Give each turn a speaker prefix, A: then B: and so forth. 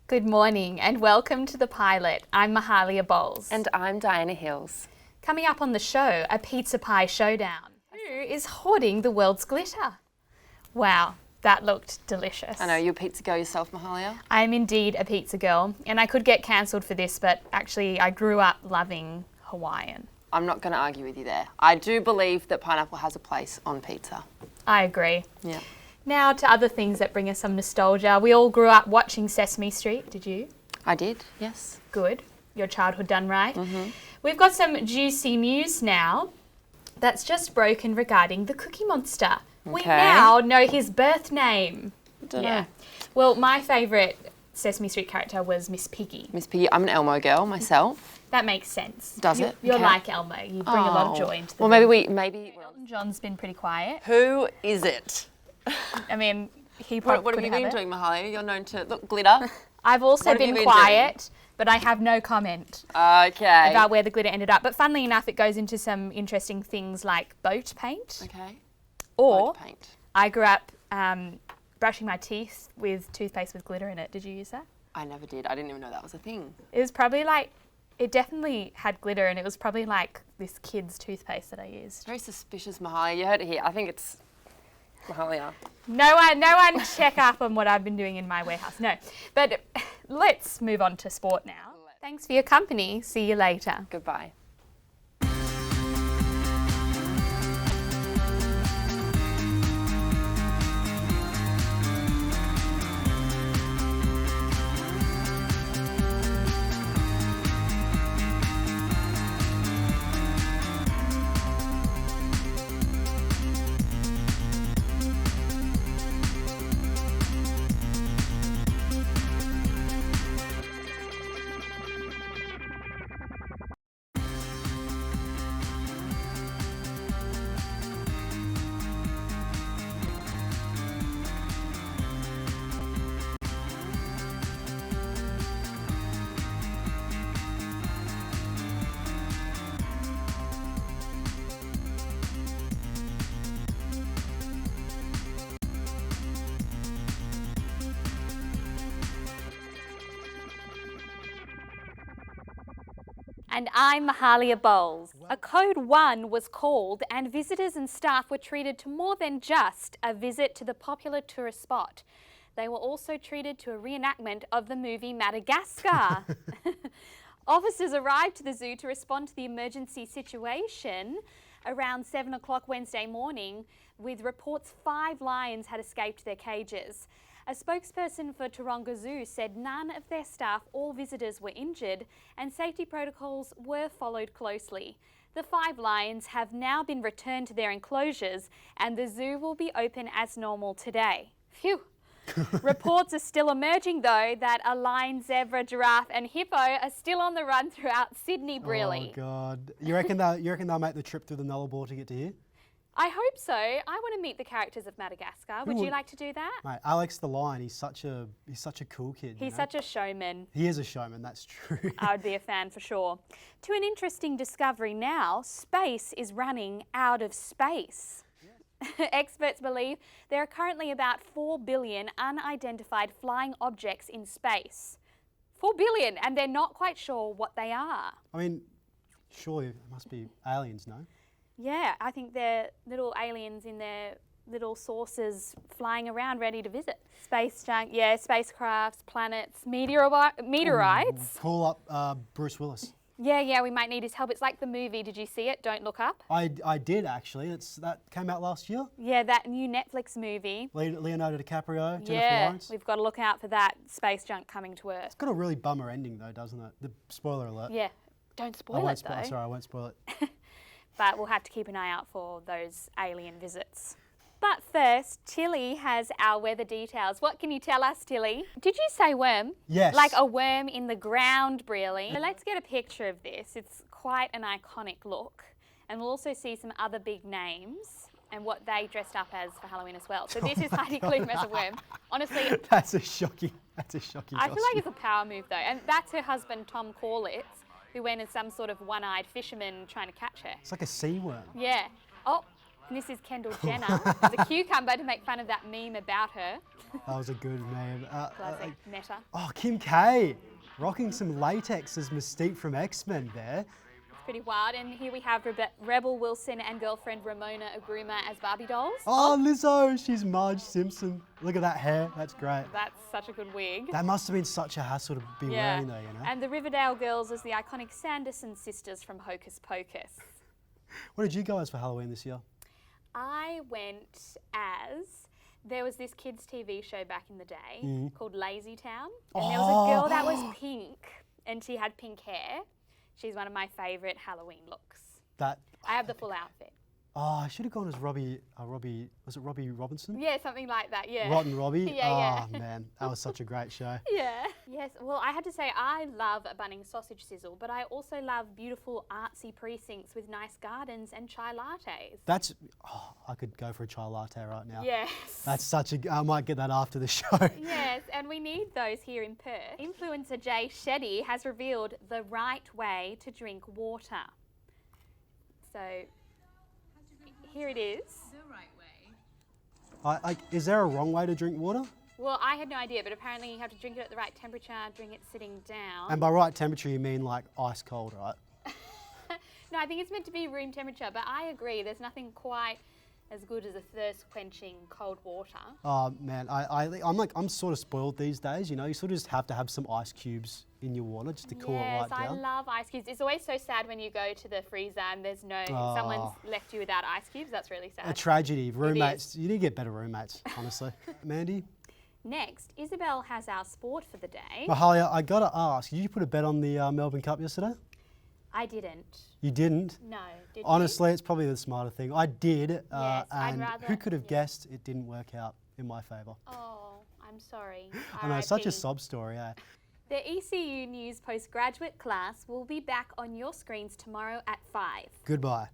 A: Good morning and welcome to The Pilot. I'm Mahalia Bowles.
B: And I'm Diana Hills.
A: Coming up on the show, a pizza pie showdown. Who is hoarding the world's glitter? Wow, that looked delicious.
B: I know, you're a pizza girl yourself, Mahalia.
A: I am indeed a pizza girl, and I could get cancelled for this, but actually I grew up loving Hawaiian.
B: I'm not going to argue with you there. I do believe that pineapple has a place on pizza.
A: I agree.
B: Yeah.
A: Now to other things that bring us some nostalgia. We all grew up watching Sesame Street, did you?
B: I did, yes.
A: Good. Your childhood done right.
B: Mm-hmm.
A: We've got some juicy news now that's just broken regarding the Cookie Monster. We now know his birth name.
B: Don't know.
A: Well, my favourite Sesame Street character was Miss Piggy.
B: Miss Piggy, I'm an Elmo girl myself.
A: That makes sense.
B: Does it?
A: You're
B: Okay.
A: like Elmo. You bring a lot of joy into the
B: Well,
A: room.
B: maybe.
A: Elton John's been pretty quiet.
B: Who is it?
A: I mean, he probably
B: What have you
A: could
B: been
A: have it.
B: doing, Mahalia? You're known to, look, glitter.
A: I've also
B: What have you
A: been
B: been
A: quiet, but I have no comment
B: Okay.
A: about where the glitter ended up. But funnily enough, it goes into some interesting things like boat paint.
B: Okay.
A: Or
B: Boat paint.
A: I grew up brushing my teeth with toothpaste with glitter in it. Did you use that?
B: I never did. I didn't even know that was a thing.
A: It was probably like, it definitely had glitter and it was probably like this kid's toothpaste that I used.
B: Very suspicious, Mahalia. You heard it here. I think it's Mahalia.
A: No one check up on what I've been doing in my warehouse. No, but let's move on to sport now. Thanks for your company. See you later.
B: Goodbye.
A: And I'm Mahalia Bowles. A Code 1 was called and visitors and staff were treated to more than just a visit to the popular tourist spot. They were also treated to a reenactment of the movie Madagascar. Officers arrived to the zoo to respond to the emergency situation around 7 o'clock Wednesday morning with reports 5 lions had escaped their cages. A spokesperson for Taronga Zoo said none of their staff or visitors were injured and safety protocols were followed closely. The 5 lions have now been returned to their enclosures and the zoo will be open as normal today. Phew! Reports are still emerging though that a lion, zebra, giraffe and hippo are still on the run throughout Sydney, Briley.
C: Oh God! You reckon they'll make the trip through the Nullarbor to get to here?
A: I hope so. I want to meet the characters of Madagascar. Would you like to do that?
C: Mate, Alex the lion, he's such a cool kid.
A: He's such a showman.
C: He is a showman, that's true.
A: I would be a fan for sure. To an interesting discovery now, space is running out of space. Yes. Experts believe there are currently about 4 billion unidentified flying objects in space. 4 billion, and they're not quite sure what they are.
C: I mean, surely it must be aliens, no?
A: Yeah, I think they're little aliens in their little saucers flying around ready to visit. Space junk, yeah, spacecrafts, planets, meteorites.
C: Call up Bruce Willis.
A: Yeah, we might need his help. It's like the movie, did you see it? Don't Look Up?
C: I did actually. That came out last year.
A: Yeah, that new Netflix movie.
C: Leonardo DiCaprio, Jennifer
A: Yeah,
C: Lawrence.
A: we've got to look out for that space junk coming to Earth.
C: It's got a really bummer ending though, doesn't it? The spoiler alert.
A: Yeah, don't spoil it though.
C: Sorry, I won't spoil it.
A: But we'll have to keep an eye out for those alien visits. But first, Tilly has our weather details. What can you tell us, Tilly? Did you say worm?
C: Yes.
A: Like a worm in the ground, really. So let's get a picture of this. It's quite an iconic look. And we'll also see some other big names and what they dressed up as for Halloween as well. So this is Heidi Klum as a worm. Honestly,
C: That's a shocking
A: I feel like it's a power move though. And that's her husband, Tom Corlitz, who went as some sort of one-eyed fisherman trying to catch her.
C: It's like a sea worm.
A: Yeah. Oh, And this is Kendall Jenner as a cucumber to make fun of that meme about her.
C: That was a good meme.
A: Classic meta.
C: Oh, Kim K, rocking some latex as Mystique from X-Men there.
A: Pretty wild. And here we have Rebel Wilson and girlfriend Ramona Agruma as Barbie dolls.
C: Oh, Lizzo, she's Marge Simpson. Look at that hair, that's great.
A: That's such a good wig.
C: That must have been such a hassle to be wearing though, you know?
A: And the Riverdale girls as the iconic Sanderson sisters from Hocus Pocus.
C: What did you go as for Halloween this year?
A: I went as, there was this kids TV show back in the day called Lazy Town. And there was a girl that was pink and she had pink hair. She's one of my favourite Halloween looks. I have the full outfit.
C: Oh, I should have gone as Robbie, was it Robbie Robinson?
A: Yeah, something like that, yeah.
C: Rotten Robbie?
A: Yeah.
C: Oh man, that was such a great show.
A: Yeah. Yes, well I had to say I love a Bunnings sausage sizzle, but I also love beautiful artsy precincts with nice gardens and chai lattes.
C: I could go for a chai latte right now.
A: Yes.
C: That's I might get that after the show.
A: Yes, and we need those here in Perth. Influencer Jay Shetty has revealed the right way to drink water. So, here it is.
D: The right way.
C: Is there a wrong way to drink water?
A: Well, I had no idea, but apparently you have to drink it at the right temperature, drink it sitting down.
C: And by right temperature, you mean like ice cold, right?
A: No, I think it's meant to be room temperature, but I agree, there's nothing quite as good as a thirst-quenching cold water.
C: Oh man, I'm sort of spoiled these days, you know, you sort of just have to have some ice cubes in your water just to cool it right down.
A: Yes, I love ice cubes. It's always so sad when you go to the freezer and there's someone's left you without ice cubes. That's really sad.
C: A tragedy. Roommates, you need to get better roommates, honestly. Mandy?
A: Next, Isabel has our sport for the day.
C: Mahalia, I gotta ask, did you put a bet on the Melbourne Cup yesterday?
A: I didn't.
C: You didn't?
A: No, did
C: Honestly, it's probably the smarter thing. I did,
A: Yes, I'd
C: and
A: rather-
C: who could have guessed it didn't work out in my favour?
A: Oh, I'm sorry.
C: I know, it's such a
A: RIP.
C: sob story, eh?
A: The ECU News postgraduate class will be back on your screens tomorrow at 5.
C: Goodbye.